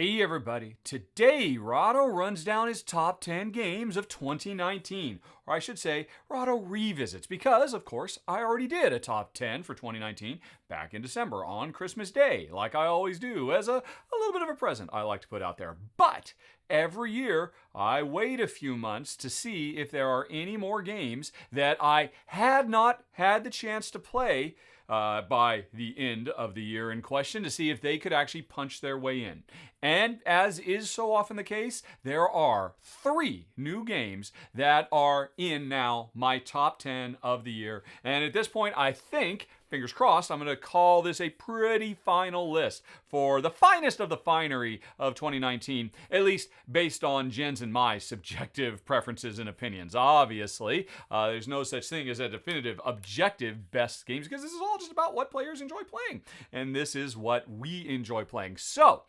Hey everybody, today Rahdo runs down his top 10 games of 2019. Or I should say, Rahdo revisits, because of course I already did a top 10 for 2019 back in December on Christmas Day, like I always do, as a little bit of a present I like to put out there. But every year I wait a few months to see if there are any more games that I had not had the chance to play by the end of the year in question, to see if they could actually punch their way in. And as is so often the case, there are 3 new games that are in now my top 10 of the year. And at this point, I think, fingers crossed, I'm going to call this a pretty final list for the finest of the finery of 2019, at least based on Jen's and my subjective preferences and opinions. Obviously, there's no such thing as a definitive objective best games, because this is all just about what players enjoy playing. And this is what we enjoy playing. So,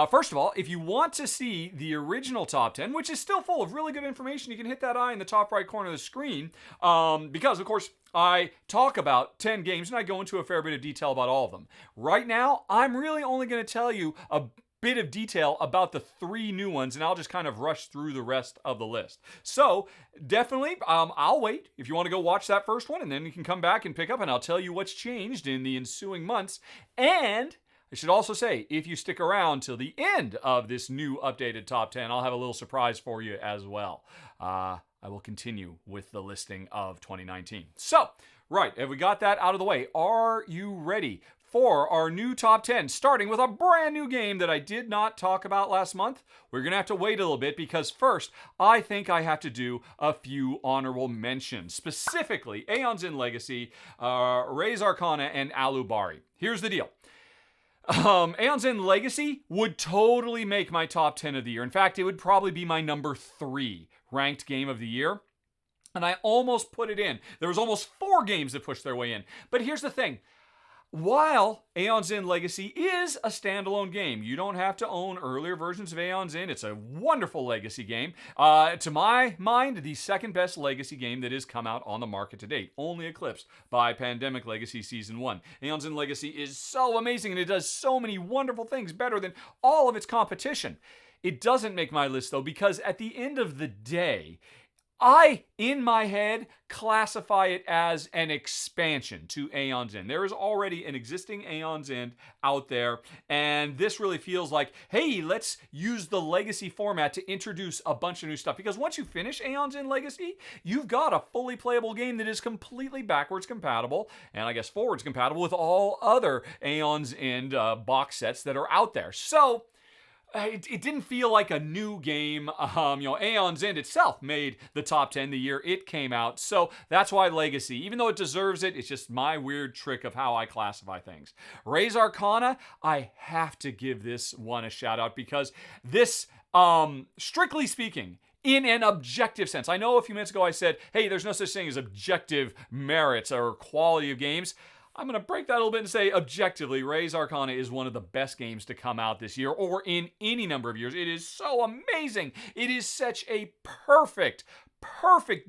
first of all, if you want to see the original top 10, which is still full of really good information, you can hit that eye in the top right corner of the screen, because, of course, I talk about 10 games and I go into a fair bit of detail about all of them. Right now, I'm really only going to tell you a bit of detail about the 3 new ones, and I'll just kind of rush through the rest of the list. So, definitely, I'll wait if you want to go watch that first one, and then you can come back and pick up, and I'll tell you what's changed in the ensuing months. And I should also say, if you stick around till the end of this new updated top 10, I'll have a little surprise for you as well. I will continue with the listing of 2019. So, right, have we got that out of the way? Are you ready for our new top 10, starting with a brand new game that I did not talk about last month? We're going to have to wait a little bit, because first, I think I have to do a few honorable mentions, specifically Aeons in Legacy, Res Arcana, and Alubari. Here's the deal. Aeons in Legacy would totally make my top 10 of the year. In fact, it would probably be my number 3 ranked game of the year. And I almost put it in. There was almost 4 games that pushed their way in. But here's the thing. While Aeons in Legacy is a standalone game, you don't have to own earlier versions of Aeons in. It's a wonderful Legacy game. To my mind, the second best Legacy game that has come out on the market to date, only eclipsed by Pandemic Legacy Season 1. Aeons in Legacy is so amazing, and it does so many wonderful things better than all of its competition. It doesn't make my list, though, because at the end of the day, I, in my head, classify it as an expansion to Aeons End. There is already an existing Aeons End out there, and this really feels like, hey, let's use the Legacy format to introduce a bunch of new stuff. Because once you finish Aeons End Legacy, you've got a fully playable game that is completely backwards compatible, and I guess forwards compatible with all other Aeons End box sets that are out there. So, it didn't feel like a new game. Aeons End itself made the top 10 the year it came out. So that's why Legacy, even though it deserves it, it's just my weird trick of how I classify things. Res Arcana, I have to give this one a shout out, because this, strictly speaking, in an objective sense, I know a few minutes ago I said, hey, there's no such thing as objective merits or quality of games. I'm going to break that a little bit and say, objectively, Res Arcana is one of the best games to come out this year, or in any number of years. It is so amazing. It is such a perfect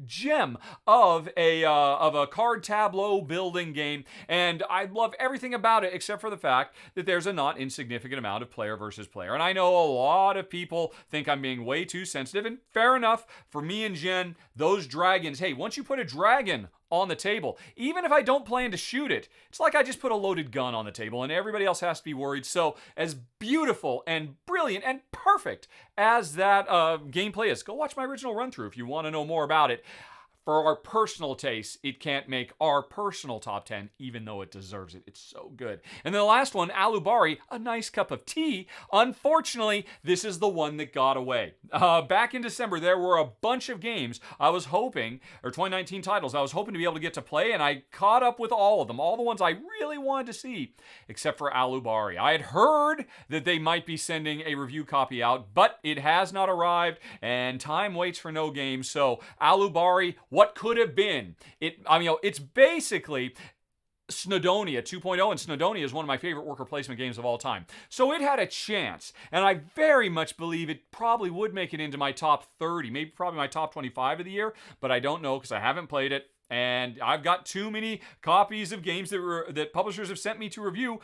gem of a card tableau building game, and I love everything about it except for the fact that there's a not insignificant amount of player versus player. And I know a lot of people think I'm being way too sensitive, and fair enough. For me and Jen, those dragons, hey, once you put a dragon on the table, even if I don't plan to shoot it, it's like I just put a loaded gun on the table and everybody else has to be worried. So as beautiful and brilliant and perfect as that gameplay is, go watch my original run through if you want to know more about it. For our personal taste, it can't make our personal top 10, even though it deserves it. It's so good. And then the last one, Alubari, a nice cup of tea. Unfortunately, this is the one that got away. Back in December, there were a bunch of games I was hoping, or 2019 titles, I was hoping to be able to get to play, and I caught up with all of them, all the ones I really wanted to see, except for Alubari. I had heard that they might be sending a review copy out, but it has not arrived, and time waits for no game. So Alubari, what could have been? It's basically Snowdonia 2.0, and Snowdonia is one of my favorite worker placement games of all time. So it had a chance, and I very much believe it probably would make it into my top 30, maybe probably my top 25 of the year, but I don't know because I haven't played it, and I've got too many copies of games that publishers have sent me to review.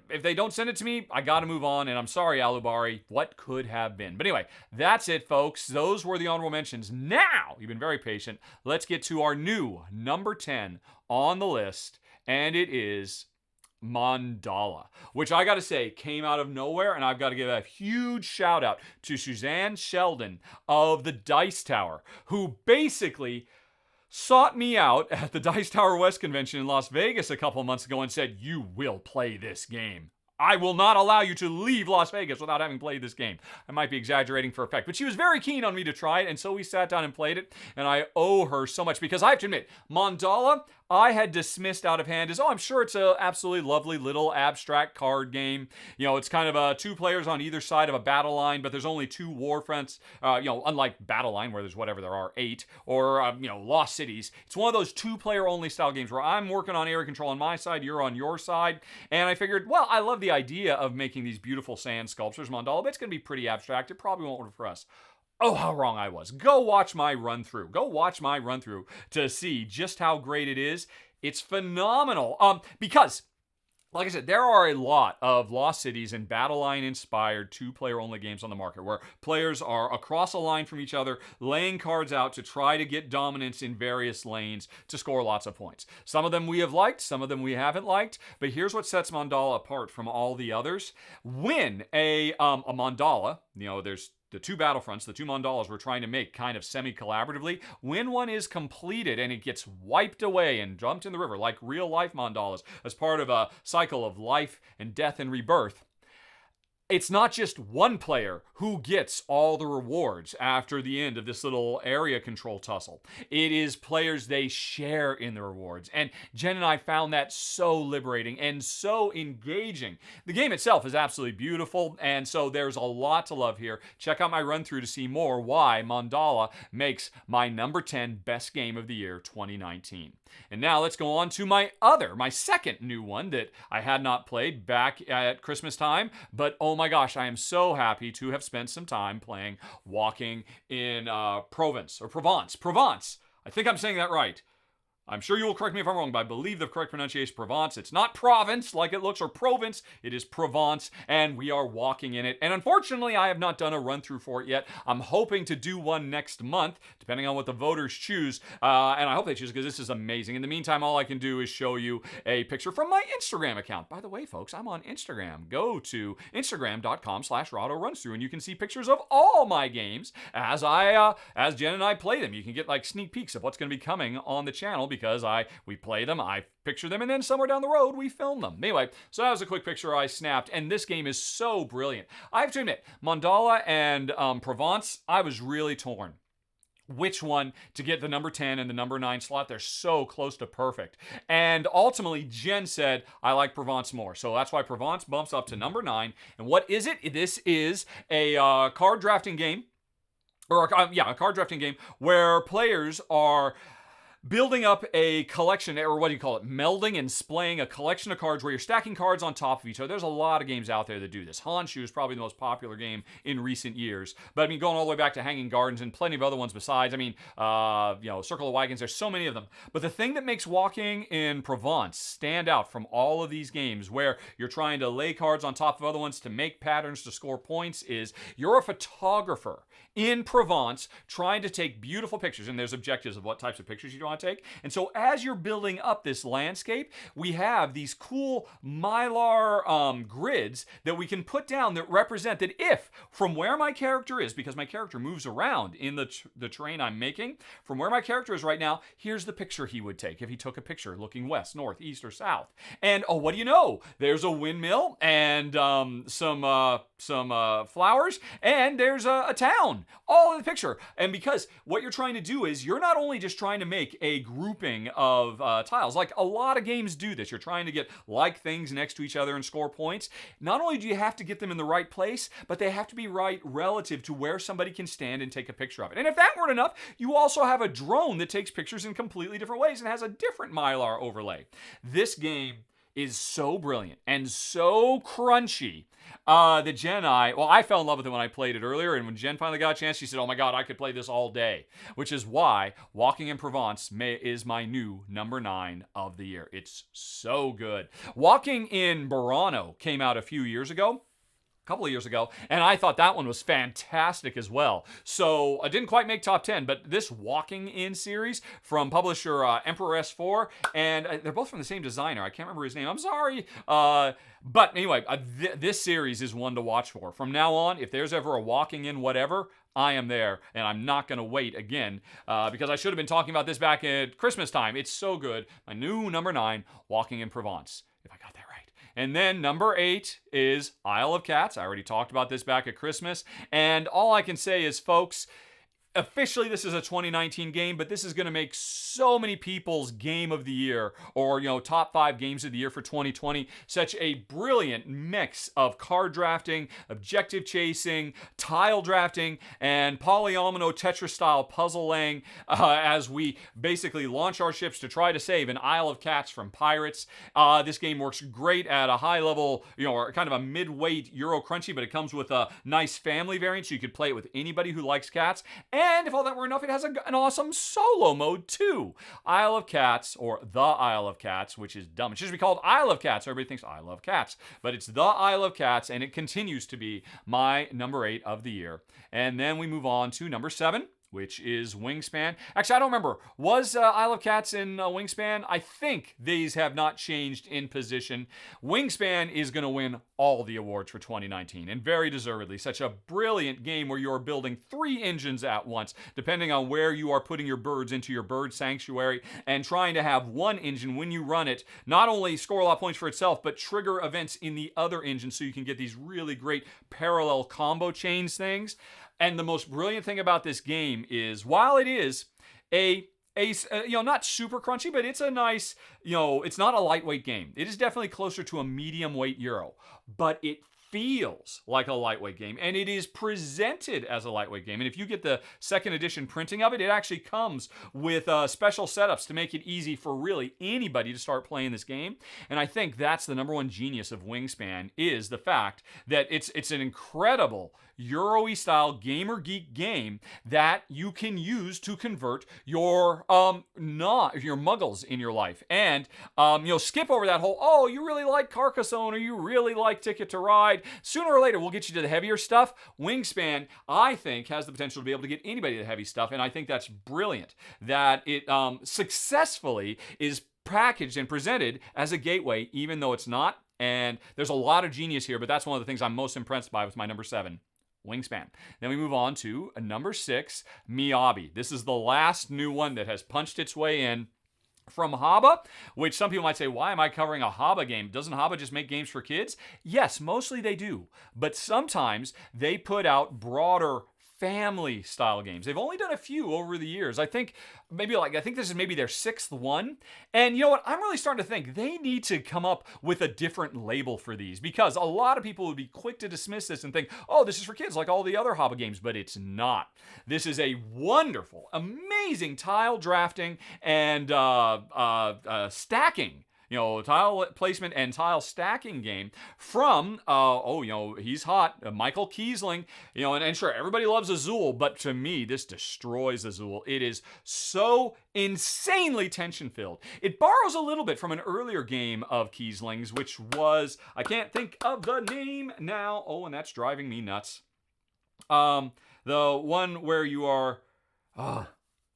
if they don't send it to me, I got to move on. And I'm sorry, Alubari, what could have been? But anyway, that's it, folks. Those were the honorable mentions. Now, you've been very patient. Let's get to our new number 10 on the list, and it is Mandala, which I got to say came out of nowhere, and I've got to give a huge shout out to Suzanne Sheldon of the Dice Tower, who basically sought me out at the Dice Tower West convention in Las Vegas a couple months ago and said, "You will play this game. I will not allow you to leave Las Vegas without having played this game." I might be exaggerating for effect, but she was very keen on me to try it, and so we sat down and played it, and I owe her so much because I have to admit, Mondalla, I had dismissed out of hand as, I'm sure it's a absolutely lovely little abstract card game. It's kind of two players on either side of a battle line, but there's only two war fronts, unlike Battle Line where there's whatever there are, 8, or, Lost Cities. It's one of those two-player only style games where I'm working on area control on my side, you're on your side, and I figured, well, I love the idea of making these beautiful sand sculptures, Mondalla, but it's going to be pretty abstract. It probably won't work for us. Oh, how wrong I was. Go watch my run-through. To see just how great it is. It's phenomenal. Because, like I said, there are a lot of Lost Cities and Battle Line-inspired two-player-only games on the market where players are across a line from each other, laying cards out to try to get dominance in various lanes to score lots of points. Some of them we have liked, some of them we haven't liked, but here's what sets Mandala apart from all the others. When a Mandala, there's the two battlefronts, the two Mandalas we're trying to make kind of semi-collaboratively, when one is completed and it gets wiped away and dumped in the river like real-life Mandalas as part of a cycle of life and death and rebirth, it's not just one player who gets all the rewards after the end of this little area control tussle. It is players, they share in the rewards. And Jen and I found that so liberating and so engaging. The game itself is absolutely beautiful, and so there's a lot to love here. Check out my run through to see more why Mandala makes my number 10 best game of the year 2019. And now let's go on to my second new one that I had not played back at Christmas time, but oh my gosh, I am so happy to have spent some time playing Walking in Provence. I think I'm saying that right. I'm sure you will correct me if I'm wrong, but I believe the correct pronunciation is Provence. It's not Provence like it looks, or Provence. It is Provence, and we are walking in it. And unfortunately, I have not done a run-through for it yet. I'm hoping to do one next month, depending on what the voters choose. And I hope they choose, because this is amazing. In the meantime, all I can do is show you a picture from my Instagram account. By the way, folks, I'm on Instagram. Go to instagram.com/RahdoRunsThrough, and you can see pictures of all my games as Jen and I play them. You can get like sneak peeks of what's going to be coming on the channel, because we play them, I picture them, and then somewhere down the road, we film them. Anyway, so that was a quick picture I snapped, and this game is so brilliant. I have to admit, Mondalla and Provence, I was really torn which one to get the number 10 and the number 9 slot. They're so close to perfect. And ultimately, Jen said, I like Provence more. So that's why Provence bumps up to number 9. And what is it? This is a card drafting game, or a card drafting game where players are building up a collection, or what do you call it, melding and splaying a collection of cards where you're stacking cards on top of each other. There's a lot of games out there that do this. Honshu is probably the most popular game in recent years. But going all the way back to Hanging Gardens and plenty of other ones besides. Circle of Wagons, there's so many of them. But the thing that makes Walking in Provence stand out from all of these games where you're trying to lay cards on top of other ones to make patterns to score points is you're a photographer in Provence trying to take beautiful pictures, and there's objectives of what types of pictures you want to take. And so as you're building up this landscape, we have these cool mylar grids that we can put down that represent that if from where my character is, because my character moves around in the terrain I'm making, from where my character is right now, here's the picture he would take if he took a picture looking west, north, east, or south. And oh, what do you know? There's a windmill and some flowers, and there's a town all in the picture. And because what you're trying to do is you're not only just trying to make a grouping of tiles, like a lot of games do this. You're trying to get like things next to each other and score points. Not only do you have to get them in the right place, but they have to be right relative to where somebody can stand and take a picture of it. And if that weren't enough, you also have a drone that takes pictures in completely different ways and has a different mylar overlay. This game is so brilliant and so crunchy that Jen and I fell in love with it when I played it earlier, and when Jen finally got a chance, she said, oh my god, I could play this all day, which is why Walking in Provence is my new number 9 of the year. It's so good. Walking in Burano came out a few years ago. Couple of years ago, and I thought that one was fantastic as well. So I didn't quite make top 10, but this Walking In series from publisher Emperor S4, and they're both from the same designer. I can't remember his name. I'm sorry. But anyway, this series is one to watch for. From now on, if there's ever a Walking In whatever, I am there, and I'm not going to wait again because I should have been talking about this back at Christmas time. It's so good. My new number 9, Walking in Provence, if I got that right. And then number 8 is Isle of Cats. I already talked about this back at Christmas. And all I can say is, folks, officially this is a 2019 game, but this is going to make so many people's game of the year, or top 5 games of the year for 2020. Such a brilliant mix of card drafting, objective chasing, tile drafting, and polyomino Tetris style puzzle laying as we basically launch our ships to try to save an Isle of Cats from pirates. This game works great at a high level, or kind of a mid-weight Euro crunchy, but it comes with a nice family variant, so you could play it with anybody who likes cats. And if all that were enough, it has an awesome solo mode too. Isle of Cats, or The Isle of Cats, which is dumb. It should be called Isle of Cats. Everybody thinks I love cats. But it's The Isle of Cats, and it continues to be my number 8 of the year. And then we move on to number 7, which is Wingspan. Actually, I don't remember. Was Isle of Cats in Wingspan? I think these have not changed in position. Wingspan is going to win all the awards for 2019, and very deservedly. Such a brilliant game where you're building 3 engines at once, depending on where you are putting your birds into your bird sanctuary, and trying to have one engine, when you run it, not only score a lot of points for itself, but trigger events in the other engine so you can get these really great parallel combo chains things. And the most brilliant thing about this game is, while it is not super crunchy, but it's a nice, it's not a lightweight game. It is definitely closer to a medium weight Euro, but it feels like a lightweight game, and it is presented as a lightweight game. And if you get the second edition printing of it, it actually comes with special setups to make it easy for really anybody to start playing this game. And I think that's the number 1 genius of Wingspan, is the fact that it's an incredible Euro-y style gamer geek game that you can use to convert your muggles in your life, and skip over that whole, oh, you really like Carcassonne, or you really like Ticket to Ride. Sooner or later we'll get you to the heavier stuff. Wingspan, I think, has the potential to be able to get anybody to the heavy stuff, and I think that's brilliant that it successfully is packaged and presented as a gateway, even though it's not. And there's a lot of genius here, but that's one of the things I'm most impressed by with my number 7. Wingspan. Then we move on to number 6, Miyabi. This is the last new one that has punched its way in from Haba, which some people might say, why am I covering a Haba game? Doesn't Haba just make games for kids? Yes, mostly they do. But sometimes they put out broader family style games. They've only done a few over the years. I think this is maybe their 6th one. And you know what? I'm really starting to think they need to come up with a different label for these, because a lot of people would be quick to dismiss this and think, oh, this is for kids like all the other Haba games, but it's not. This is a wonderful, amazing tile drafting and stacking, tile placement and tile stacking game from, he's hot, Michael Kiesling, and sure, everybody loves Azul, but to me, this destroys Azul. It is so insanely tension-filled. It borrows a little bit from an earlier game of Kiesling's, which was, I can't think of the name now, and that's driving me nuts. The one where you are,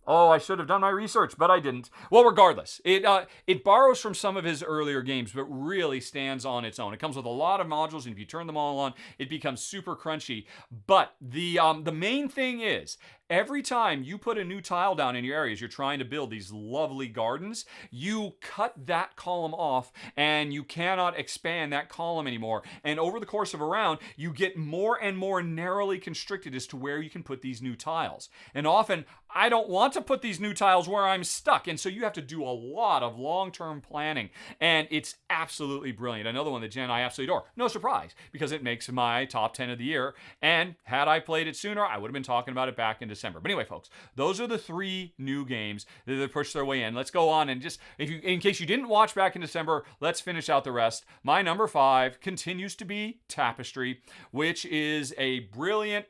I should have done my research, but I didn't. Well, regardless, it borrows from some of his earlier games, but really stands on its own. It comes with a lot of modules, and if you turn them all on, it becomes super crunchy. But the main thing is, every time you put a new tile down in your areas, you're trying to build these lovely gardens, you cut that column off, and you cannot expand that column anymore. And over the course of a round, you get more and more narrowly constricted as to where you can put these new tiles. And often, I don't want to put these new tiles where I'm stuck, and so you have to do a lot of long-term planning, and it's absolutely brilliant. Another one that Jen and I absolutely adore. No surprise, because it makes my top 10 of the year, and had I played it sooner, I would have been talking about it back in December. But anyway, folks, those are the 3 new games that pushed their way in. Let's go on and just, in case you didn't watch back in December, let's finish out the rest. My number 5 continues to be Tapestry, which is a brilliant,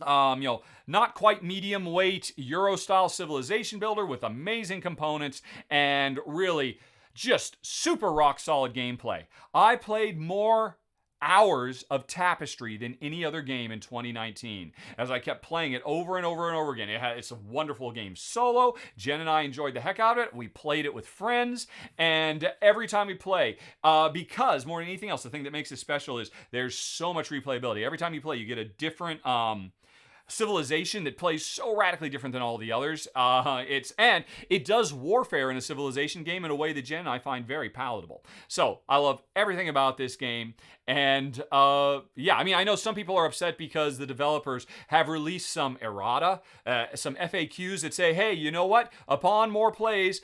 not quite medium weight Euro style civilization builder with amazing components and really just super rock solid gameplay. I played more hours of Tapestry than any other game in 2019 as I kept playing it over and over and over again. It's a wonderful game solo. Jen and I enjoyed the heck out of it. We played it with friends, and every time we play, because more than anything else, the thing that makes it special is there's so much replayability. Every time you play, you get a different civilization that plays so radically different than all the others. And it does warfare in a civilization game in a way that Jen and I find very palatable. So I love everything about this game. And I know some people are upset because the developers have released some errata, some FAQs that say, hey, you know what? Upon more plays,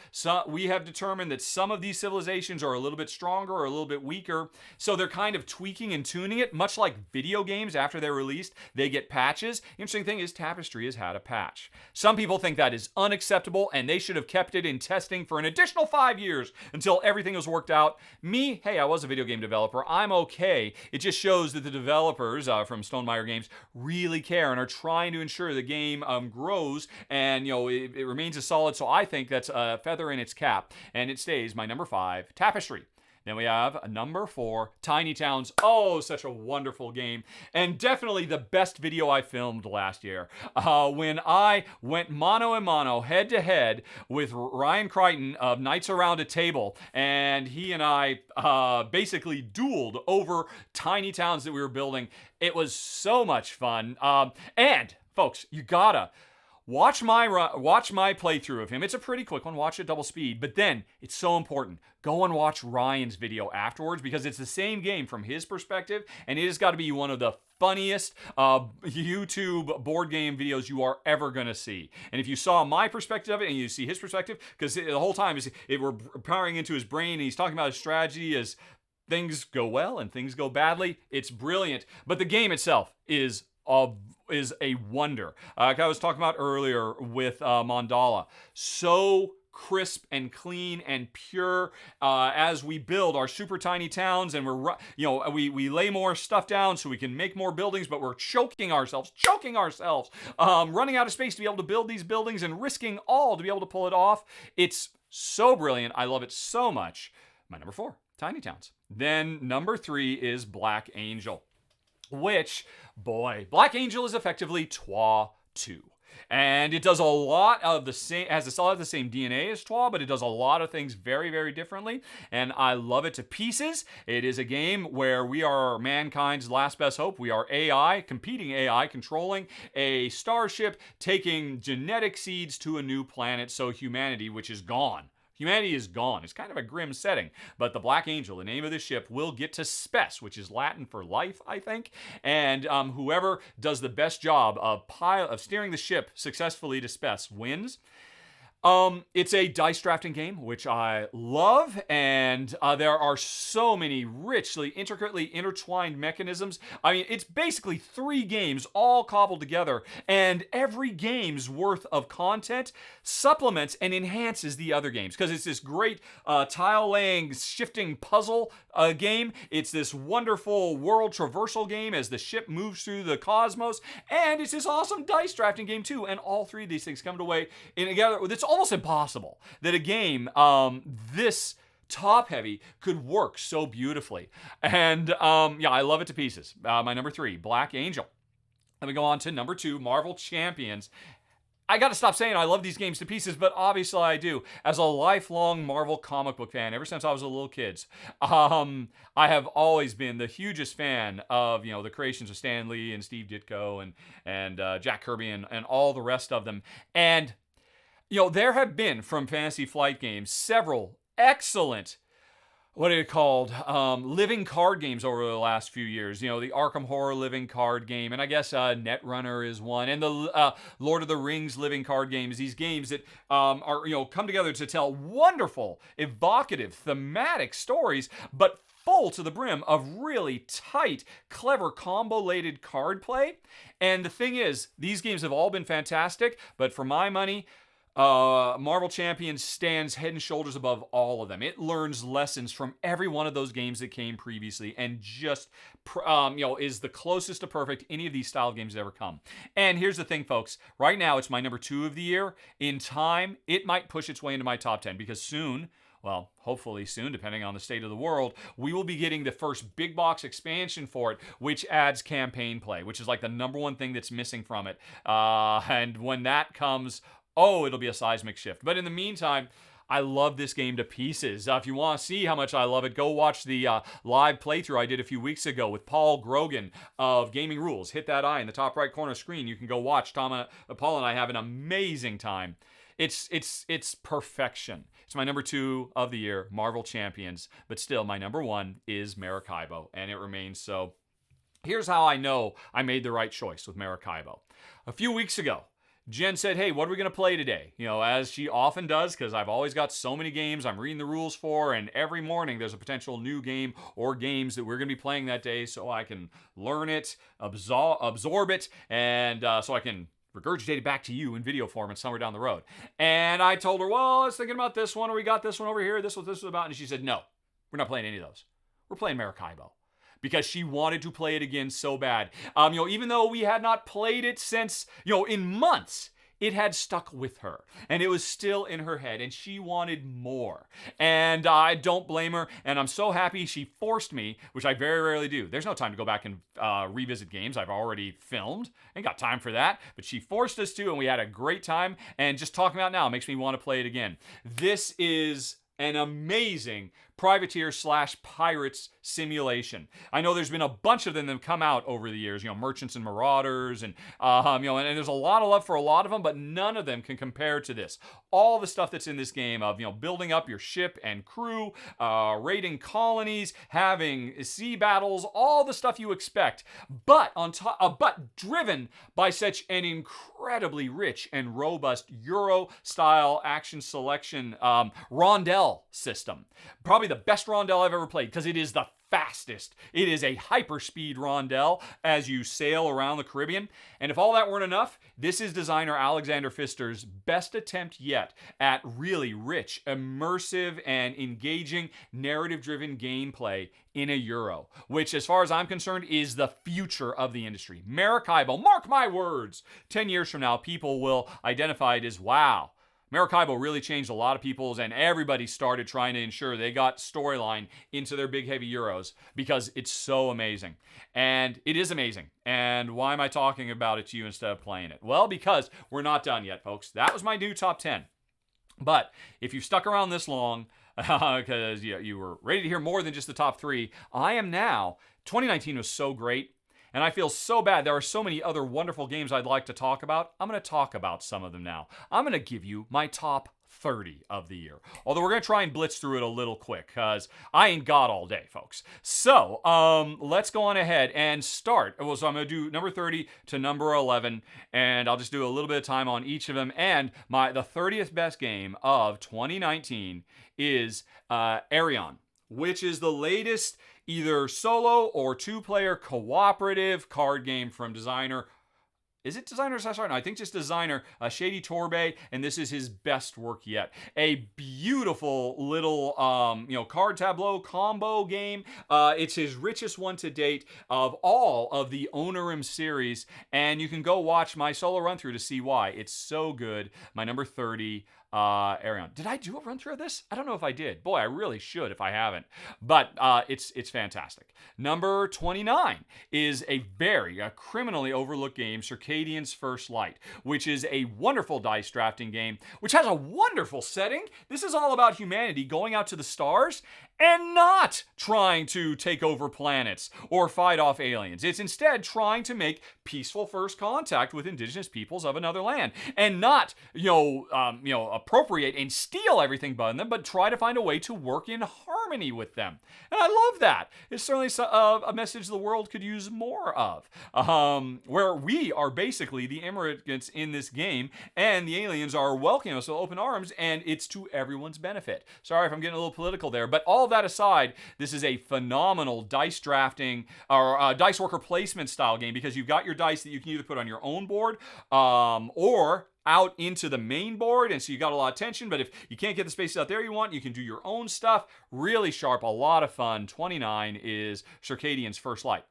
we have determined that some of these civilizations are a little bit stronger or a little bit weaker. So they're kind of tweaking and tuning it, much like video games after they're released. They get patches. The interesting thing is Tapestry has had a patch. Some people think that is unacceptable and they should have kept it in testing for an additional 5 years until everything was worked out. Me, hey, I was a video game developer. I'm okay. It just shows that the developers from Stonemaier Games really care and are trying to ensure the game grows and it remains as solid. So I think that's a feather in its cap, and it stays my number 5, Tapestry. Then we have a number 4, Tiny Towns. Oh, such a wonderful game. And definitely the best video I filmed last year. When I went mano a mano, head to head with Ryan Crichton of Knights Around a Table. And he and I basically dueled over tiny towns that we were building. It was so much fun. And folks, you gotta watch my playthrough of him. It's a pretty quick one. Watch it double speed. But then, it's so important. Go and watch Ryan's video afterwards because it's the same game from his perspective, and it has got to be one of the funniest YouTube board game videos you are ever going to see. And if you saw my perspective of it and you see his perspective, because the whole time we're powering into his brain and he's talking about his strategy as things go well and things go badly. It's brilliant. But the game itself is a wonder. Like I was talking about earlier with Mondalla. So crisp and clean and pure as we build our super tiny towns, and we lay more stuff down so we can make more buildings, but we're choking ourselves, running out of space to be able to build these buildings and risking all to be able to pull it off. It's so brilliant. I love it so much. My number 4, Tiny Towns. Then number 3 is Black Angel, which, boy, Black Angel is effectively TWA 2. And it does a lot of the same, has a lot of the same DNA as TWA, but it does a lot of things very, very differently. And I love it to pieces. It is a game where we are mankind's last best hope. We are AI, competing AI, controlling a starship, taking genetic seeds to a new planet. So humanity, which is gone. Humanity is gone. It's kind of a grim setting. But the Black Angel, the name of the ship, will get to Spes, which is Latin for life, I think. And whoever does the best job of steering the ship successfully to Spes wins. It's a dice drafting game, which I love, and there are so many richly, intricately intertwined mechanisms. I mean, it's basically 3 games all cobbled together, and every game's worth of content supplements and enhances the other games, because it's this great tile-laying, shifting puzzle game. It's this wonderful world traversal game as the ship moves through the cosmos, and it's this awesome dice drafting game, too, and all 3 of these things come together. It's almost impossible that a game this top heavy could work so beautifully. And I love it to pieces. My number 3, Black Angel. Let me go on to number 2, Marvel Champions. I gotta stop saying I love these games to pieces, but obviously I do. As a lifelong Marvel comic book fan, ever since I was a little kid, I have always been the hugest fan of the creations of Stan Lee and Steve Ditko and Jack Kirby and all the rest of them. And there have been, from Fantasy Flight Games, several excellent, living card games over the last few years. The Arkham Horror living card game, and I guess Netrunner is one, and the Lord of the Rings living card games. These games that are, come together to tell wonderful, evocative, thematic stories, but full to the brim of really tight, clever, combo-lated card play. And the thing is, these games have all been fantastic, but for my money, Marvel Champions stands head and shoulders above all of them. It learns lessons from every one of those games that came previously, and just is the closest to perfect any of these style games have ever come. And here's the thing, folks. Right now, it's my number 2 of the year. In time, it might push its way into my top 10 because soon, well, hopefully soon, depending on the state of the world, we will be getting the first big box expansion for it, which adds campaign play, which is like the number one thing that's missing from it. And when that comes, it'll be a seismic shift. But in the meantime, I love this game to pieces. If you want to see how much I love it, go watch the live playthrough I did a few weeks ago with Paul Grogan of Gaming Rules. Hit that eye in the top right corner screen. You can go watch. Paul and I have an amazing time. It's perfection. It's my number 2 of the year, Marvel Champions. But still, my number 1 is Maracaibo, and it remains so. Here's how I know I made the right choice with Maracaibo. A few weeks ago, Jen said, hey, what are we going to play today? As she often does, because I've always got so many games I'm reading the rules for, and every morning there's a potential new game or games that we're going to be playing that day so I can learn it, absorb it, and so I can regurgitate it back to you in video form and somewhere down the road. And I told her, well, I was thinking about this one, or we got this one over here, this is what this was about. And she said, no, we're not playing any of those. We're playing Maracaibo. Because she wanted to play it again so bad. Even though we had not played it since, in months, it had stuck with her. And it was still in her head. And she wanted more. And I don't blame her. And I'm so happy she forced me, which I very rarely do. There's no time to go back and revisit games I've already filmed. Ain't got time for that. But she forced us to, and we had a great time. And just talking about it now makes me want to play it again. This is an amazing privateer/pirates simulation. I know there's been a bunch of them that have come out over the years, merchants and marauders, and and there's a lot of love for a lot of them, but none of them can compare to this. All the stuff that's in this game of building up your ship and crew, raiding colonies, having sea battles, all the stuff you expect, but but driven by such an incredibly rich and robust Euro-style action selection rondel system. Probably the best rondel I've ever played because it is the fastest. It is a hyperspeed rondel as you sail around the Caribbean. And if all that weren't enough, this is designer Alexander Pfister's best attempt yet at really rich, immersive, and engaging narrative-driven gameplay in a Euro, which, as far as I'm concerned, is the future of the industry. Maracaibo, mark my words, 10 years from now, people will identify it as, wow, Maracaibo really changed a lot of people's, and everybody started trying to ensure they got storyline into their big, heavy Euros because it's so amazing. And it is amazing. And why am I talking about it to you instead of playing it? Well, because we're not done yet, folks. That was my new top 10. But if you've stuck around this long, because you were ready to hear more than just the top 3, I am now. 2019 was so great. And I feel so bad. There are so many other wonderful games I'd like to talk about. I'm going to talk about some of them now. I'm going to give you my top 30 of the year. Although we're going to try and blitz through it a little quick because I ain't got all day, folks. So let's go on ahead and start. So I'm going to do number 30 to number 11, and I'll just do a little bit of time on each of them. And the 30th best game of 2019 is Aerion, which is the latest either solo or 2-player cooperative card game from designer. Is it designer? Sorry, no, I think just designer Shady Torbay, and this is his best work yet. A beautiful little, card tableau combo game. It's his richest one to date of all of the Onorim series, and you can go watch my solo run through to see why. It's so good. My number 30. Aerion. Did I do a run through of this? I don't know if I did. Boy, I really should if I haven't. But it's fantastic. Number 29 is a criminally overlooked game, Circadians First Light, which is a wonderful dice drafting game, which has a wonderful setting. This is all about humanity going out to the stars and not trying to take over planets or fight off aliens. It's instead trying to make peaceful first contact with indigenous peoples of another land and not, appropriate and steal everything from them, but try to find a way to work in harmony with them. And I love that. It's certainly a message the world could use more of, where we are basically the immigrants in this game, and the aliens are welcoming us with open arms, and it's to everyone's benefit. Sorry if I'm getting a little political there, but all of that aside, this is a phenomenal dice drafting or dice worker placement style game because you've got your dice that you can either put on your own board or out into the main board, and so you got a lot of tension, but if you can't get the spaces out there you want, you can do your own stuff. Really sharp, a lot of fun. 29 is Circadians First Light.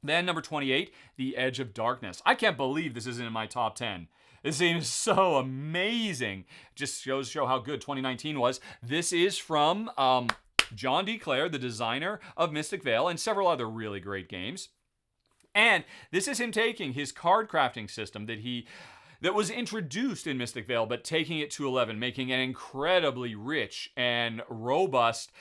Then number 28, The Edge of Darkness. I can't believe this isn't in my top 10. This game is so amazing. Just shows how good 2019 was. This is from John D. Clare, the designer of Mystic Vale and several other really great games. And this is him taking his card crafting system that was introduced in Mystic Vale, but taking it to 11, making an incredibly rich and robust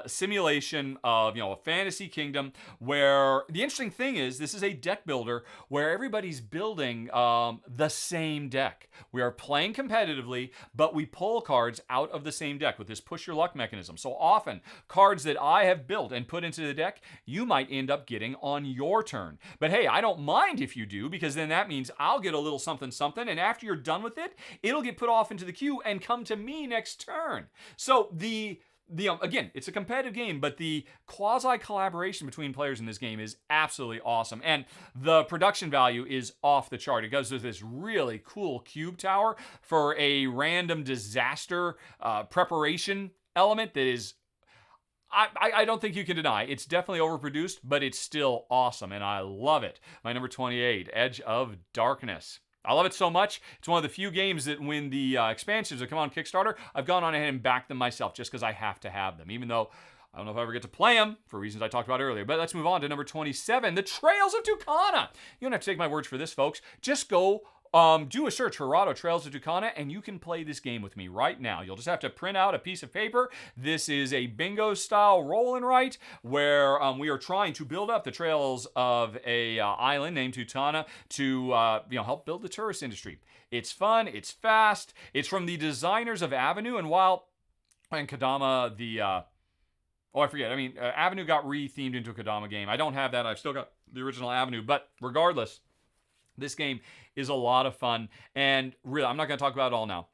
simulation of, a fantasy kingdom where the interesting thing is this is a deck builder where everybody's building the same deck. We are playing competitively, but we pull cards out of the same deck with this push your luck mechanism. So often, cards that I have built and put into the deck, you might end up getting on your turn. But hey, I don't mind if you do, because then that means I'll get a little something, and after you're done with it, it'll get put off into the queue and come to me next turn. So again, it's a competitive game, but the quasi-collaboration between players in this game is absolutely awesome. And the production value is off the chart. It goes with this really cool cube tower for a random disaster preparation element that is, I don't think you can deny. It's definitely overproduced, but it's still awesome, and I love it. My number 28, Edge of Darkness. I love it so much. It's one of the few games that when the expansions have come on Kickstarter, I've gone on ahead and backed them myself just because I have to have them, even though I don't know if I ever get to play them for reasons I talked about earlier. But let's move on to number 27, The Trails of Tucana. You don't have to take my words for this, folks. Just go do a search for Rahdo Trails of Tucana, and you can play this game with me right now. You'll just have to print out a piece of paper. This is a bingo-style roll and write where we are trying to build up the trails of a island named Tucana to help build the tourist industry. It's fun. It's fast. It's from the designers of Avenue, and Kodama, Avenue got re-themed into a Kodama game. I don't have that. I've still got the original Avenue, but regardless, this game is a lot of fun, and really, I'm not going to talk about it all now.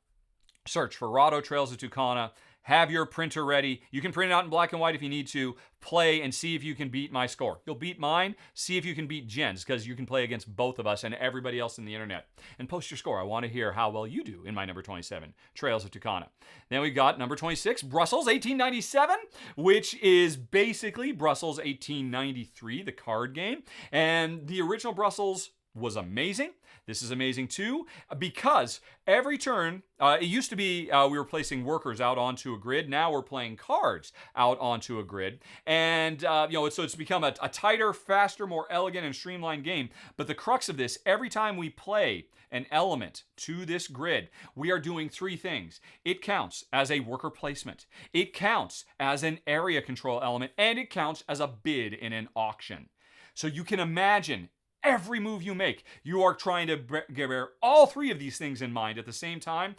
Search for Rahdo Trails of Tucana. Have your printer ready. You can print it out in black and white if you need to. Play and see if you can beat my score. You'll beat mine. See if you can beat Jen's, because you can play against both of us and everybody else in the internet. And post your score. I want to hear how well you do in my number 27, Trails of Tucana. Then we got number 26, Brussels 1897, which is basically Brussels 1893, the card game. And the original Brussels was amazing. This is amazing too, because every turn, it used to be we were placing workers out onto a grid. Now we're playing cards out onto a grid. And, so it's become a tighter, faster, more elegant, and streamlined game. But the crux of this, every time we play an element to this grid, we are doing three things. It counts as a worker placement. It counts as an area control element. And it counts as a bid in an auction. So you can imagine every move you make, you are trying to bear all three of these things in mind at the same time.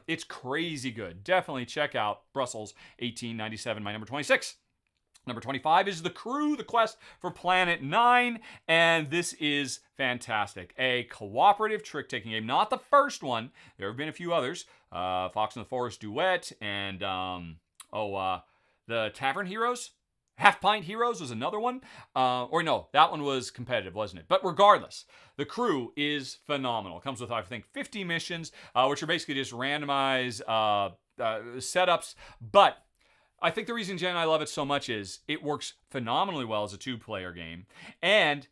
It's crazy good. Definitely check out Brussels 1897, my number 26. Number 25 is The Crew, The Quest for Planet 9, and this is fantastic. A cooperative trick-taking game. Not the first one. There have been a few others. Fox and the Forest Duet, and the Tavern Heroes. Half Pint Heroes was another one. That one was competitive, wasn't it? But regardless, The Crew is phenomenal. It comes with, I think, 50 missions, which are basically just randomized setups. But I think the reason Jen and I love it so much is it works phenomenally well as a two-player game. And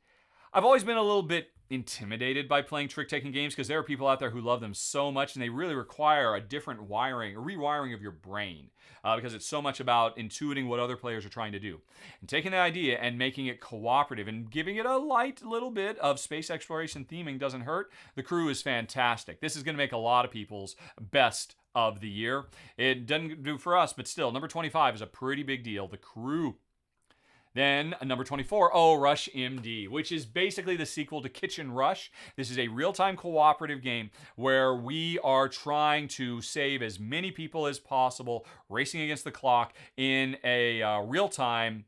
I've always been a little bit intimidated by playing trick-taking games because there are people out there who love them so much, and they really require a different rewiring of your brain because it's so much about intuiting what other players are trying to do. And taking that idea and making it cooperative and giving it a light little bit of space exploration theming doesn't hurt. The Crew is fantastic. This is going to make a lot of people's best of the year. It doesn't do for us, but still, number 25 is a pretty big deal. The Crew. Then number 24, Rush MD, which is basically the sequel to Kitchen Rush. This is a real-time cooperative game where we are trying to save as many people as possible, racing against the clock in a real-time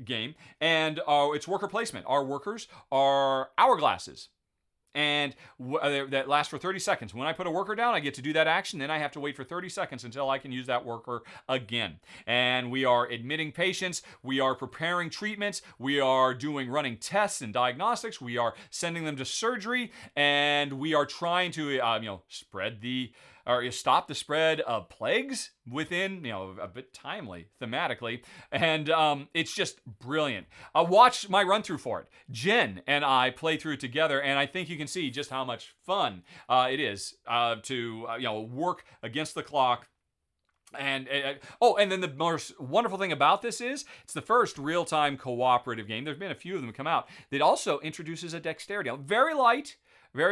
game. And it's worker placement. Our workers are hourglasses. And that lasts for 30 seconds. When I put a worker down, I get to do that action. Then I have to wait for 30 seconds until I can use that worker again. And we are admitting patients. We are preparing treatments. We are running tests and diagnostics. We are sending them to surgery. And we are trying to, stop the spread of plagues within, a bit timely thematically. And it's just brilliant. Watch my run through for it. Jen and I play through it together, and I think you can see just how much fun it is to work against the clock. And then the most wonderful thing about this is it's the first real-time cooperative game. There's been a few of them come out that also introduces a dexterity. Very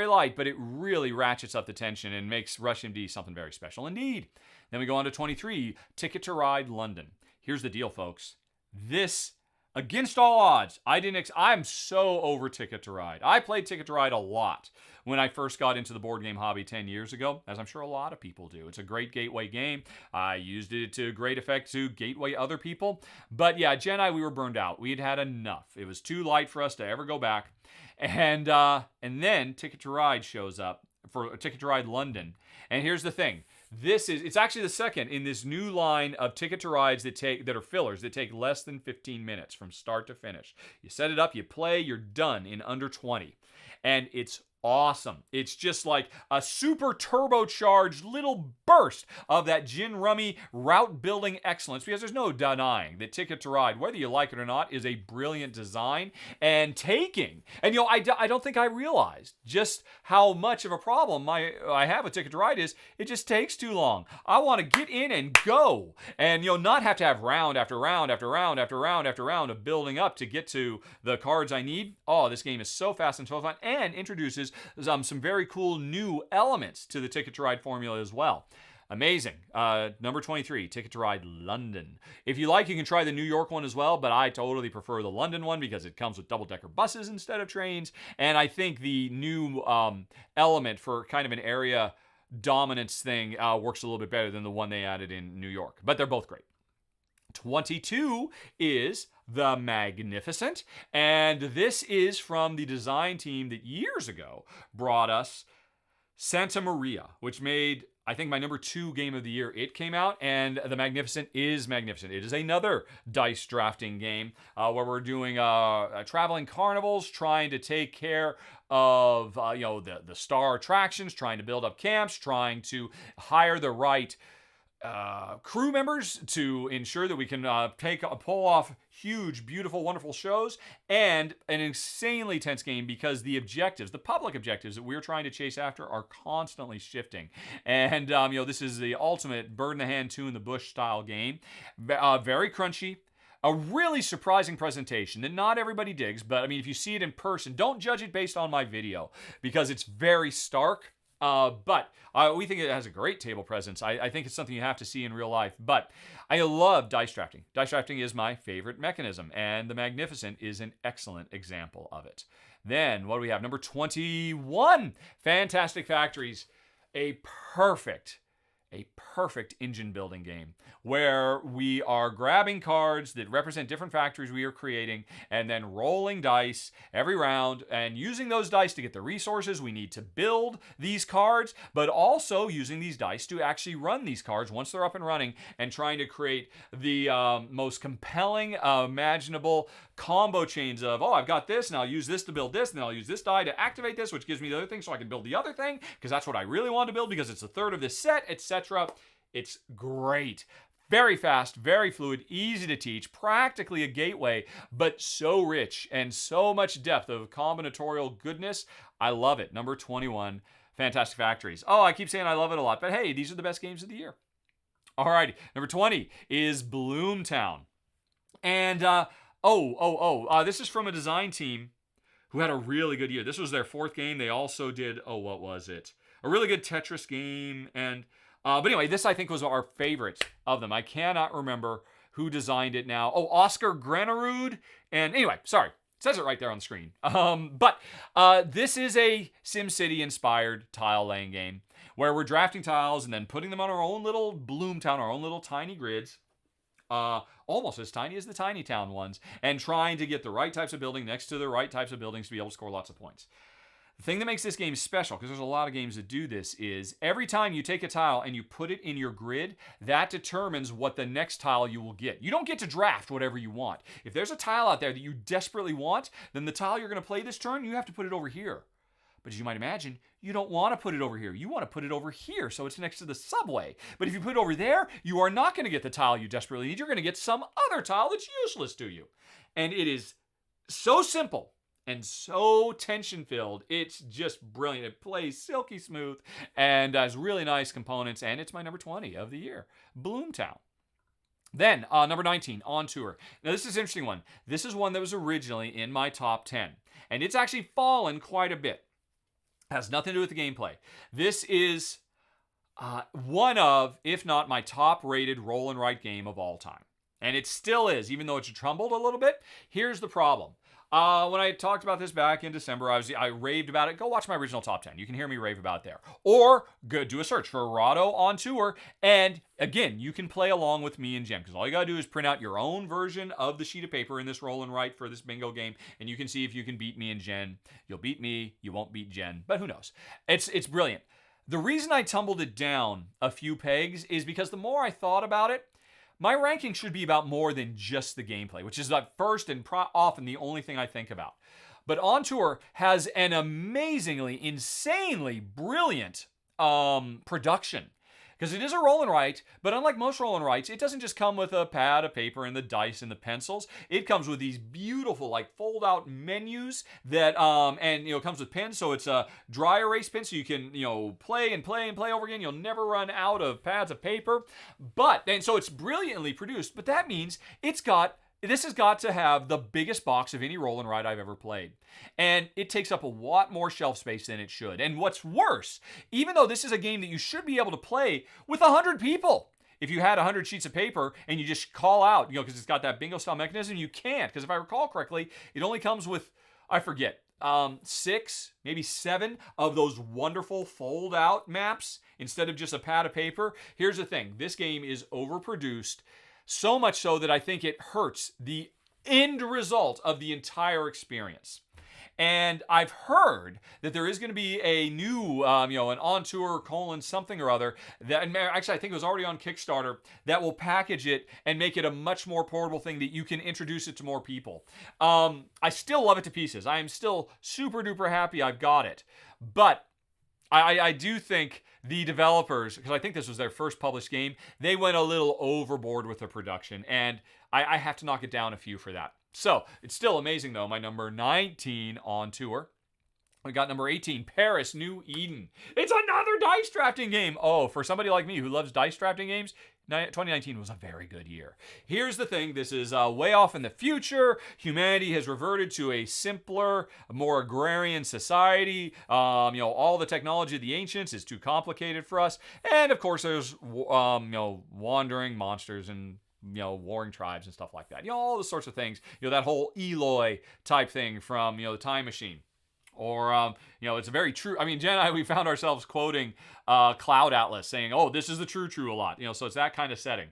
light, but it really ratchets up the tension and makes Rush MD something very special indeed. Then we go on to 23, Ticket to Ride London. Here's the deal, folks. This, against all odds, I'm so over Ticket to Ride. I played Ticket to Ride a lot when I first got into the board game hobby 10 years ago, as I'm sure a lot of people do. It's a great gateway game. I used it to great effect to gateway other people. But yeah, Jen and I, we were burned out. We had had enough. It was too light for us to ever go back. And then Ticket to Ride shows up for Ticket to Ride London. And here's the thing. It's actually the second in this new line of Ticket to Rides that are fillers that take less than 15 minutes from start to finish. You set it up, you play, you're done in under 20. And it's awesome. It's just like a super turbocharged little burst of that gin rummy route building excellence, because there's no denying that Ticket to Ride, whether you like it or not, is a brilliant design and taking. And I don't think I realized just how much of a problem I have with Ticket to Ride is it just takes too long. I want to get in and go and not have to have round after round after round after round after round of building up to get to the cards I need. Oh, this game is so fast and so fun, and introduces some very cool new elements to the Ticket to Ride formula as well. Amazing. Number 23, Ticket to Ride London. If you like, you can try the New York one as well, but I totally prefer the London one because it comes with double-decker buses instead of trains, and I think the new element for kind of an area dominance thing works a little bit better than the one they added in New York, but they're both great. 22 is The Magnificent, and this is from the design team that years ago brought us Santa Maria, which made, I think, my number 2 game of the year. It came out, and The Magnificent is magnificent. It is another dice drafting game where we're doing traveling carnivals, trying to take care of the star attractions, trying to build up camps, trying to hire the right crew members to ensure that we can pull off huge, beautiful, wonderful shows, and an insanely tense game because the public objectives that we're trying to chase after are constantly shifting. And, this is the ultimate bird in the hand, two in the bush style game. Very crunchy. A really surprising presentation that not everybody digs, but if you see it in person, don't judge it based on my video because it's very stark. But we think it has a great table presence. I think it's something you have to see in real life. But I love dice drafting. Dice drafting is my favorite mechanism, and The Magnificent is an excellent example of it. Then, what do we have? Number 21, Fantastic Factories. A perfect engine building game where we are grabbing cards that represent different factories we are creating and then rolling dice every round and using those dice to get the resources we need to build these cards, but also using these dice to actually run these cards once they're up and running and trying to create the most compelling imaginable combo chains of, I've got this and I'll use this to build this and then I'll use this die to activate this, which gives me the other thing so I can build the other thing because that's what I really want to build because it's a third of this set, etc. It's great. Very fast, very fluid, easy to teach, practically a gateway, but so rich and so much depth of combinatorial goodness. I love it. Number 21, Fantastic Factories. I keep saying I love it a lot, but hey, these are the best games of the year. All righty. Number 20 is Bloomtown. And, this is from a design team who had a really good year. This was their 4th game. They also did, what was it? A really good Tetris game, and but anyway, this I think was our favorite of them. I cannot remember who designed it now. Oscar Granerud. And anyway, sorry. It says it right there on the screen. But this is a SimCity-inspired tile-laying game where we're drafting tiles and then putting them on our own little Bloomtown, our own little tiny grids. Almost as tiny as the Tiny Town ones, and trying to get the right types of building next to the right types of buildings to be able to score lots of points. The thing that makes this game special, because there's a lot of games that do this, is every time you take a tile and you put it in your grid, that determines what the next tile you will get. You don't get to draft whatever you want. If there's a tile out there that you desperately want, then the tile you're going to play this turn, you have to put it over here. But as you might imagine, you don't want to put it over here. You want to put it over here so it's next to the subway. But if you put it over there, you are not going to get the tile you desperately need. You're going to get some other tile that's useless to you. And it is so simple and so tension-filled. It's just brilliant. It plays silky smooth and has really nice components. And it's my number 20 of the year, Bloomtown. Then, number 19, On Tour. Now, this is an interesting one. This is one that was originally in my top 10. And it's actually fallen quite a bit. Has nothing to do with the gameplay. This is one of, if not my top-rated roll and write game of all time. And it still is, even though it's trumbled a little bit. Here's the problem. When I talked about this back in December, I raved about it. Go watch my original top 10. You can hear me rave about it there. Or go do a search for Rahdo On Tour. And again, you can play along with me and Jen, because all you got to do is print out your own version of the sheet of paper in this roll and write for this bingo game, and you can see if you can beat me and Jen. You'll beat me. You won't beat Jen, but who knows? It's brilliant. The reason I tumbled it down a few pegs is because the more I thought about it, my ranking should be about more than just the gameplay, which is at first and often the only thing I think about. But On Tour has an amazingly, insanely brilliant production. Because it is a roll and write, but unlike most roll and writes, it doesn't just come with a pad of paper and the dice and the pencils. It comes with these beautiful, like, fold-out menus that, and, it comes with pens, so it's a dry erase pen, so you can, play and play and play over again. You'll never run out of pads of paper. And so it's brilliantly produced, but that means this has got to have the biggest box of any roll and write I've ever played. And it takes up a lot more shelf space than it should. And what's worse, even though this is a game that you should be able to play with 100 people, if you had 100 sheets of paper and you just call out, because it's got that bingo style mechanism, you can't. Because if I recall correctly, it only comes with, I forget, 6, maybe 7 of those wonderful fold out maps instead of just a pad of paper. Here's the thing. This game is overproduced. So much so that I think it hurts the end result of the entire experience. And I've heard that there is going to be a new, an On Tour something or other, that actually I think it was already on Kickstarter, that will package it and make it a much more portable thing that you can introduce it to more people. I still love it to pieces. I am still super duper happy I've got it. But I do think the developers, because I think this was their first published game, they went a little overboard with the production, and I have to knock it down a few for that. So, it's still amazing, though. My number 19 On Tour. We got number 18, Paris New Eden. It's another dice drafting game. Oh, for somebody like me who loves dice drafting games, 2019 was a very good year. Here's the thing. This is way off in the future. Humanity has reverted to a simpler, more agrarian society. All the technology of the ancients is too complicated for us. And, of course, there's, wandering monsters and warring tribes and stuff like that. All the sorts of things. That whole Eloy type thing from, the Time Machine. Or, it's a very true. Jen and I, we found ourselves quoting Cloud Atlas saying, oh, this is the true a lot. So it's that kind of setting.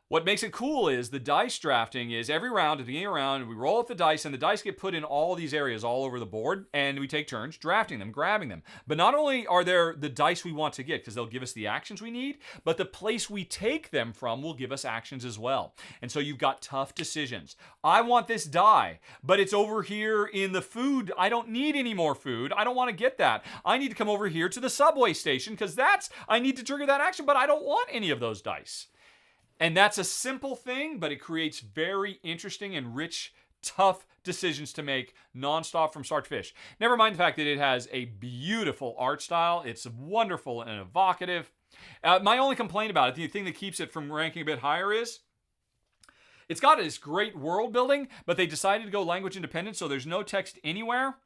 What makes it cool is the dice drafting is every round, at the beginning of the round, we roll up the dice, and the dice get put in all these areas all over the board, and we take turns drafting them, grabbing them. But not only are there the dice we want to get, because they'll give us the actions we need, but the place we take them from will give us actions as well. And so you've got tough decisions. I want this die, but it's over here in the food. I don't need any more food. I don't want to get that. I need to come over here to the subway station, because I need to trigger that action, but I don't want any of those dice. And that's a simple thing, but it creates very interesting and rich, tough decisions to make nonstop from start to finish. Never mind the fact that it has a beautiful art style. It's wonderful and evocative. My only complaint about it, the thing that keeps it from ranking a bit higher is it's got this great world building, but they decided to go language independent, so there's no text anywhere.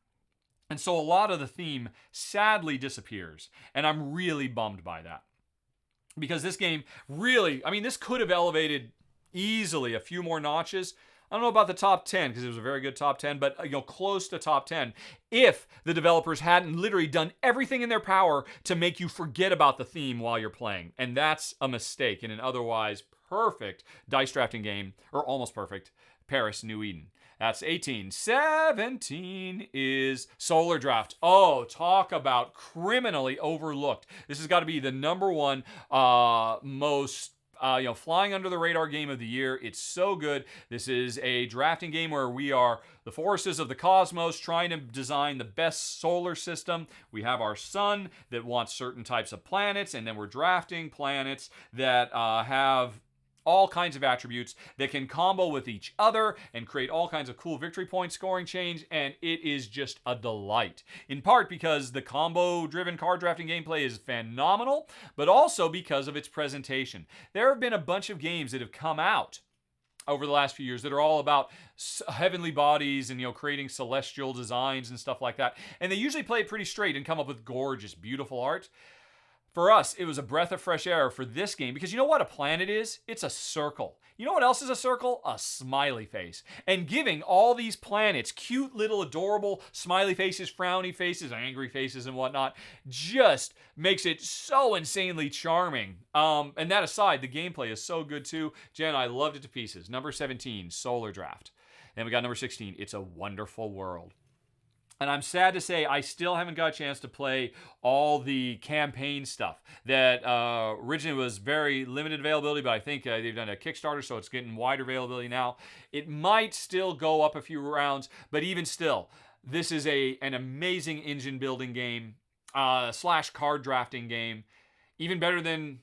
And so a lot of the theme sadly disappears. And I'm really bummed by that. Because this game really, this could have elevated easily a few more notches. I don't know about the top 10, because it was a very good top 10, but close to top 10, if the developers hadn't literally done everything in their power to make you forget about the theme while you're playing. And that's a mistake in an otherwise perfect dice drafting game, or almost perfect, Paris New Eden. That's 18. 17 is Solar Draft. Oh, talk about criminally overlooked. This has got to be the number one most flying under the radar game of the year. It's so good. This is a drafting game where we are the forces of the cosmos trying to design the best solar system. We have our sun that wants certain types of planets, and then we're drafting planets that have all kinds of attributes that can combo with each other and create all kinds of cool victory point scoring chains, and it is just a delight. In part because the combo-driven card drafting gameplay is phenomenal, but also because of its presentation. There have been a bunch of games that have come out over the last few years that are all about heavenly bodies and creating celestial designs and stuff like that, and they usually play it pretty straight and come up with gorgeous, beautiful art. For us, it was a breath of fresh air for this game because you know what a planet is? It's a circle. You know what else is a circle? A smiley face. And giving all these planets cute little adorable smiley faces, frowny faces, angry faces, and whatnot just makes it so insanely charming. And that aside, the gameplay is so good too. Jen, I loved it to pieces. Number 17, Solar Draft. Then we got number 16, It's a Wonderful World. And I'm sad to say I still haven't got a chance to play all the campaign stuff that originally was very limited availability, but I think they've done a Kickstarter, so it's getting wider availability now. It might still go up a few rounds, but even still, this is an amazing engine building game / card drafting game. Even better than,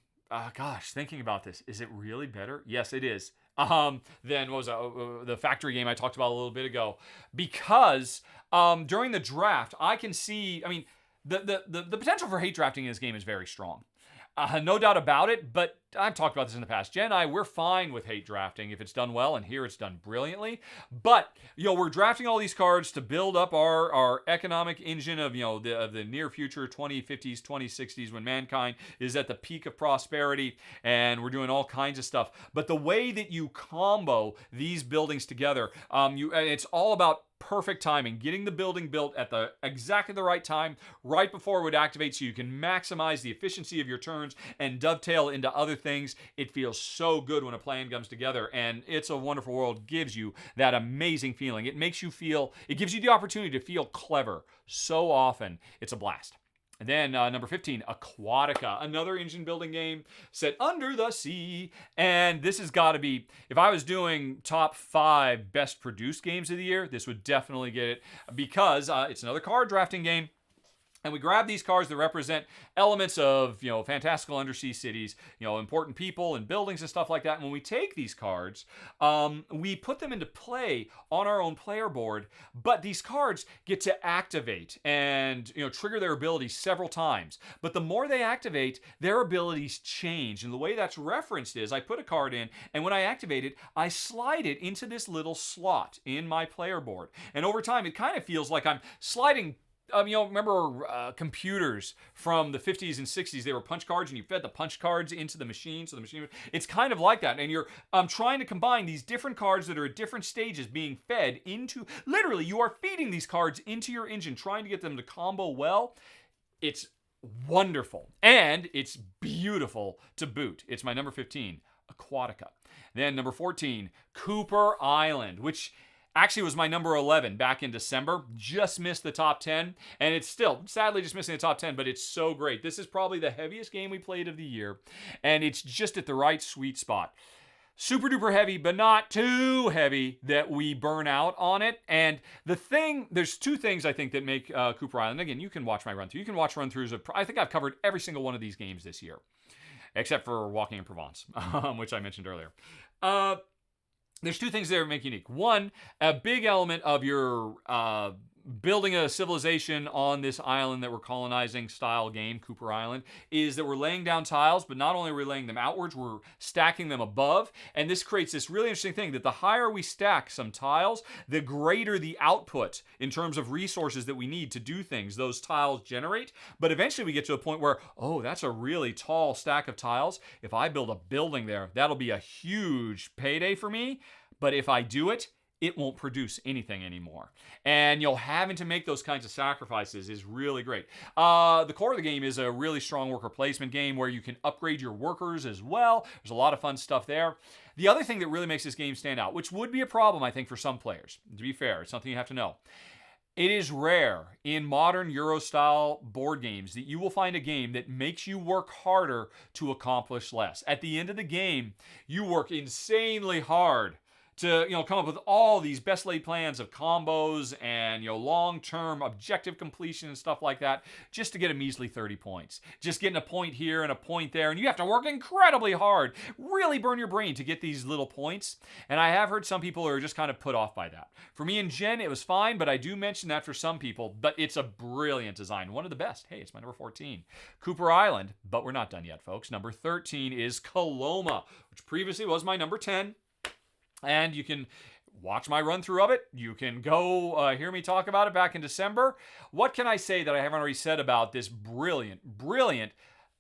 thinking about this, is it really better? Yes, it is. Then what was the factory game I talked about a little bit ago, because during the draft I can see, the potential for hate drafting in this game is very strong. No doubt about it, but I've talked about this in the past. Jen and I, we're fine with hate drafting if it's done well, and here it's done brilliantly. But, we're drafting all these cards to build up our economic engine of, the near future, 2050s, 2060s, when mankind is at the peak of prosperity, and we're doing all kinds of stuff. But the way that you combo these buildings together, it's all about perfect timing, getting the building built at exactly the right time, right before it would activate, so you can maximize the efficiency of your turns and dovetail into other things. It feels so good when a plan comes together, and It's a Wonderful World gives you that amazing feeling. It gives you the opportunity to feel clever so often. It's a blast. And then number 15, Aquatica, another engine building game set under the sea. And this has got to be, if I was doing top 5 best produced games of the year, this would definitely get it, because it's another card drafting game. And we grab these cards that represent elements of, fantastical undersea cities, important people and buildings and stuff like that. And when we take these cards, we put them into play on our own player board. But these cards get to activate and, trigger their abilities several times. But the more they activate, their abilities change. And the way that's referenced is I put a card in, and when I activate it, I slide it into this little slot in my player board. And over time, it kind of feels like I'm sliding. Remember computers from the 50s and 60s? They were punch cards, and you fed the punch cards into the machine, so the machine. It's kind of like that, and you're trying to combine these different cards that are at different stages being fed into. Literally, you are feeding these cards into your engine, trying to get them to combo well. It's wonderful, and it's beautiful to boot. It's my number 15, Aquatica. Then number 14, Cooper Island, which actually was my number 11 back in December. Just missed the top 10. And it's still, sadly, just missing the top 10, but it's so great. This is probably the heaviest game we played of the year. And it's just at the right sweet spot. Super duper heavy, but not too heavy that we burn out on it. And there's 2 things I think that make Cooper Island. Again, you can watch my run through. You can watch run throughs I think I've covered every single one of these games this year, except for Walking in Provence, which I mentioned earlier. There's 2 things that make unique. One, a big element of your building a civilization on this island that we're colonizing style game, Cooper Island, is that we're laying down tiles, but not only are we laying them outwards, we're stacking them above. And this creates this really interesting thing that the higher we stack some tiles, the greater the output in terms of resources that we need to do things those tiles generate. But eventually we get to a point where, that's a really tall stack of tiles. If I build a building there, that'll be a huge payday for me. But if I do it, it won't produce anything anymore. And having to make those kinds of sacrifices is really great. The core of the game is a really strong worker placement game where you can upgrade your workers as well. There's a lot of fun stuff there. The other thing that really makes this game stand out, which would be a problem, I think, for some players, to be fair, it's something you have to know. It is rare in modern Euro-style board games that you will find a game that makes you work harder to accomplish less. At the end of the game, you work insanely hard to come up with all these best laid plans of combos and long-term objective completion and stuff like that, just to get a measly 30 points. Just getting a point here and a point there, and you have to work incredibly hard, really burn your brain to get these little points. And I have heard some people are just kind of put off by that. For me and Jen, it was fine, but I do mention that for some people. But it's a brilliant design, one of the best. Hey, it's my number 14. Cooper Island, but we're not done yet, folks. Number 13 is Coloma, which previously was my number 10. And you can watch my run through of it. You can go hear me talk about it back in December. What can I say that I haven't already said about this brilliant,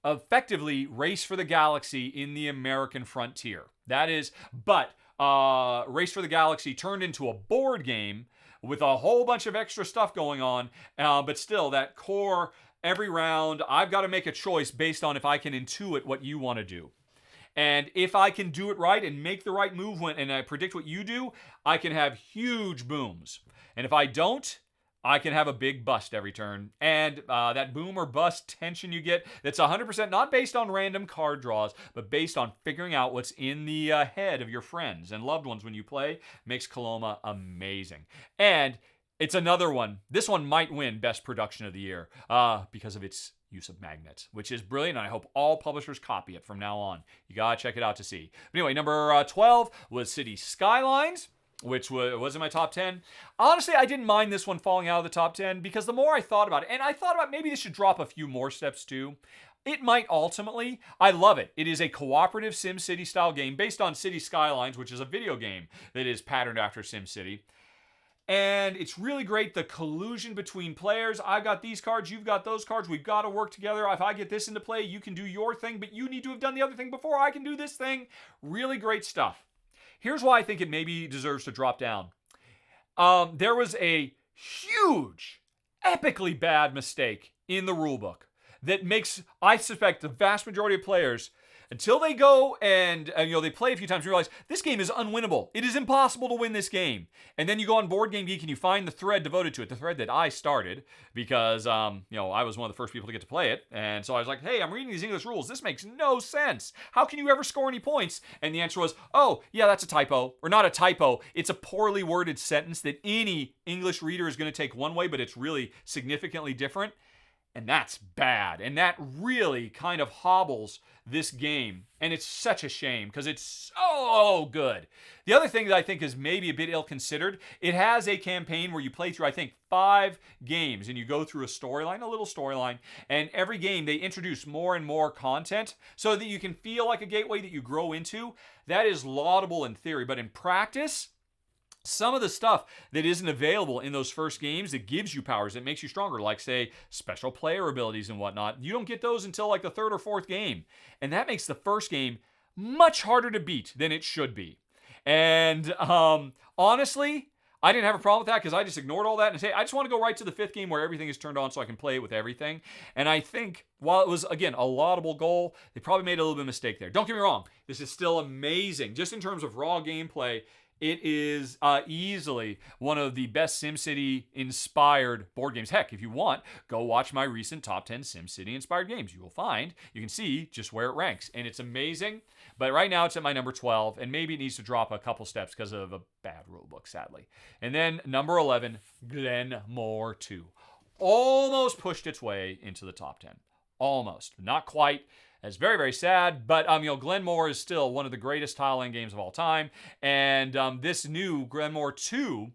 effectively Race for the Galaxy in the American frontier? That is, but Race for the Galaxy turned into a board game with a whole bunch of extra stuff going on, but still that core, every round, I've got to make a choice based on if I can intuit what you want to do. And if I can do it right and make the right move and I predict what you do, I can have huge booms. And if I don't, I can have a big bust every turn. And that boom or bust tension you get, that's 100% not based on random card draws, but based on figuring out what's in the head of your friends and loved ones when you play, makes Coloma amazing. And it's another one. This one might win Best Production of the Year because of its use of magnets, which is brilliant, and I hope all publishers copy it from now on. You gotta check it out to see. But anyway, number 12 was City Skylines, which was in my top 10. Honestly, I didn't mind this one falling out of the top 10 because the more I thought about it, and I thought about maybe this should drop a few more steps too. It might ultimately. I love it. It is a cooperative SimCity style game based on City Skylines, which is a video game that is patterned after SimCity. And it's really great, the collusion between players. I've got these cards, you've got those cards. We've got to work together. If I get this into play, you can do your thing, but you need to have done the other thing before I can do this thing. Really great stuff. Here's why I think it maybe deserves to drop down. There was a huge, epically bad mistake in the rulebook that makes, I suspect, the vast majority of players, until they go and they play a few times and realize this game is unwinnable. It is impossible to win this game. And then you go on Board Game Geek and you find the thread devoted to it, the thread that I started because I was one of the first people to get to play it. And so I was like, hey, I'm reading these English rules. This makes no sense. How can you ever score any points? And the answer was, oh, yeah, that's a typo. Or not a typo. It's a poorly worded sentence that any English reader is going to take one way, but it's really significantly different. And that's bad. And that really kind of hobbles this game. And it's such a shame because it's so good. The other thing that I think is maybe a bit ill-considered, it has a campaign where you play through, I think, 5 games. And you go through a little storyline. And every game, they introduce more and more content so that you can feel like a gateway that you grow into. That is laudable in theory. But in practice, some of the stuff that isn't available in those first games that gives you powers, that makes you stronger, like, say, special player abilities and whatnot, you don't get those until like the 3rd or 4th game. And that makes the first game much harder to beat than it should be. And honestly, I didn't have a problem with that because I just ignored all that and say, I just want to go right to the 5th game where everything is turned on so I can play it with everything. And I think, while it was, again, a laudable goal, they probably made a little bit of a mistake there. Don't get me wrong. This is still amazing. Just in terms of raw gameplay, it is easily one of the best SimCity-inspired board games. Heck, if you want, go watch my recent top 10 SimCity-inspired games. You can see just where it ranks. And it's amazing. But right now, it's at my number 12. And maybe it needs to drop a couple steps because of a bad rulebook, sadly. And then number 11, Glen More II. Almost pushed its way into the top 10. Almost. Not quite. It's very, very sad, but Glenmore is still one of the greatest tile-end games of all time, and this new Glenmore II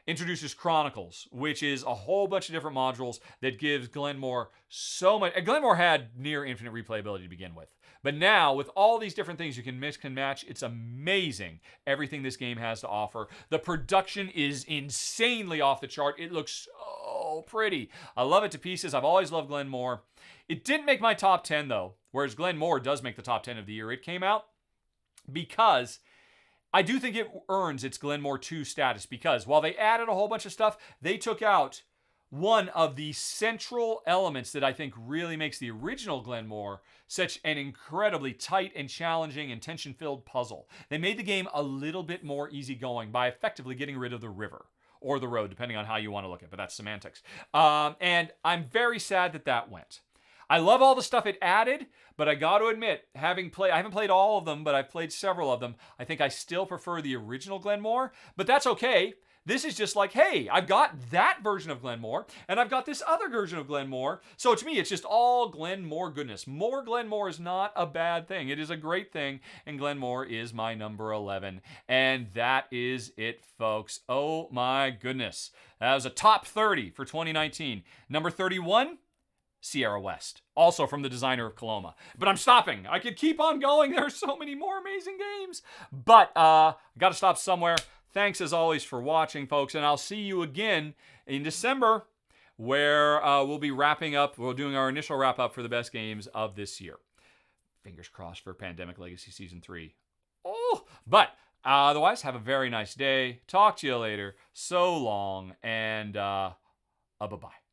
introduces Chronicles, which is a whole bunch of different modules that gives Glenmore so much. Glenmore had near infinite replayability to begin with, but now with all these different things you can mix and match, it's amazing everything this game has to offer. The production is insanely off the chart. It looks so pretty. I love it to pieces. I've always loved Glenmore. It didn't make my top 10 though, whereas Glenmore does make the top 10 of the year. It came out because I do think it earns its Glenmore II status because while they added a whole bunch of stuff, they took out one of the central elements that I think really makes the original Glenmore such an incredibly tight and challenging and tension-filled puzzle. They made the game a little bit more easygoing by effectively getting rid of the river. Or the road, depending on how you want to look at it, but that's semantics. And I'm very sad that that went. I love all the stuff it added, but I got to admit, I haven't played all of them, but I've played several of them. I think I still prefer the original Glenmore, but that's okay. This is just like, hey, I've got that version of Glenmore, and I've got this other version of Glenmore. So to me, it's just all Glenmore goodness. More Glenmore is not a bad thing. It is a great thing, and Glenmore is my number 11. And that is it, folks. Oh my goodness. That was a top 30 for 2019. Number 31, Sierra West, also from the designer of Coloma. But I'm stopping. I could keep on going. There are so many more amazing games. But I got to stop somewhere. Thanks as always for watching, folks, and I'll see you again in December where we'll be wrapping up. We're doing our initial wrap-up for the best games of this year. Fingers crossed for Pandemic Legacy Season 3. Oh, but otherwise, have a very nice day. Talk to you later. So long, and bye-bye.